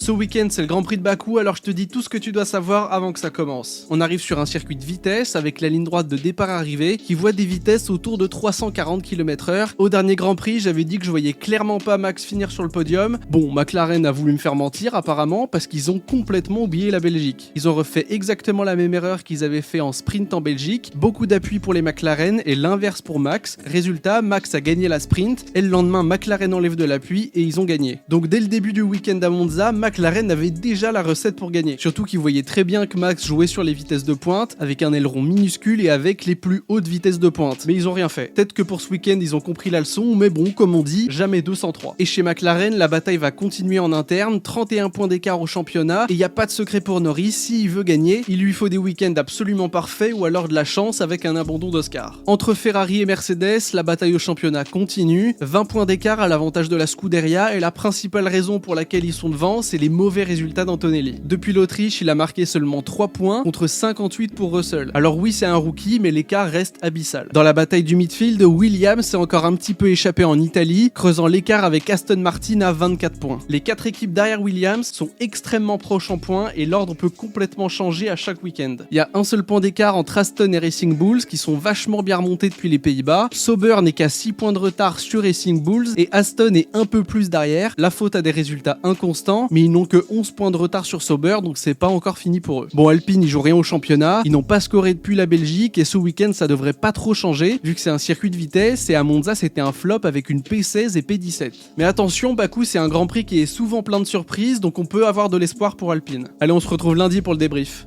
Ce week-end, c'est le Grand Prix de Bakou, alors je te dis tout ce que tu dois savoir avant que ça commence. On arrive sur un circuit de vitesse avec la ligne droite de départ-arrivée qui voit des vitesses autour de 340 km/h. Au dernier Grand Prix, j'avais dit que je voyais clairement pas Max finir sur le podium. Bon, McLaren a voulu me faire mentir apparemment parce qu'ils ont complètement oublié la Belgique. Ils ont refait exactement la même erreur qu'ils avaient fait en sprint en Belgique. Beaucoup d'appui pour les McLaren et l'inverse pour Max. Résultat, Max a gagné la sprint et le lendemain, McLaren enlève de l'appui et ils ont gagné. Donc dès le début du week-end à Monza, McLaren avait déjà la recette pour gagner. Surtout qu'ils voyaient très bien que Max jouait sur les vitesses de pointe, avec un aileron minuscule et avec les plus hautes vitesses de pointe. Mais ils ont rien fait. Peut-être que pour ce week-end, ils ont compris la leçon, mais bon, comme on dit, jamais 203. Et chez McLaren, la bataille va continuer en interne, 31 points d'écart au championnat, et il n'y a pas de secret pour Norris, s'il veut gagner, il lui faut des week-ends absolument parfaits ou alors de la chance avec un abandon d'Oscar. Entre Ferrari et Mercedes, la bataille au championnat continue, 20 points d'écart à l'avantage de la Scuderia, et la principale raison pour laquelle ils sont devant, c'est les mauvais résultats d'Antonelli. Depuis l'Autriche, il a marqué seulement 3 points contre 58 pour Russell. Alors oui, c'est un rookie, mais l'écart reste abyssal. Dans la bataille du midfield, Williams s'est encore un petit peu échappé en Italie, creusant l'écart avec Aston Martin à 24 points. Les 4 équipes derrière Williams sont extrêmement proches en points et l'ordre peut complètement changer à chaque week-end. Il y a un seul point d'écart entre Aston et Racing Bulls qui sont vachement bien remontés depuis les Pays-Bas. Sauber n'est qu'à 6 points de retard sur Racing Bulls et Aston est un peu plus derrière. La faute à des résultats inconstants, mais ils n'ont que 11 points de retard sur Sauber, donc c'est pas encore fini pour eux. Bon, Alpine, ils jouent rien au championnat, ils n'ont pas scoré depuis la Belgique, et ce week-end, ça devrait pas trop changer, vu que c'est un circuit de vitesse, et à Monza, c'était un flop avec une P16 et P17. Mais attention, Bakou, c'est un Grand Prix qui est souvent plein de surprises, donc on peut avoir de l'espoir pour Alpine. Allez, on se retrouve lundi pour le débrief.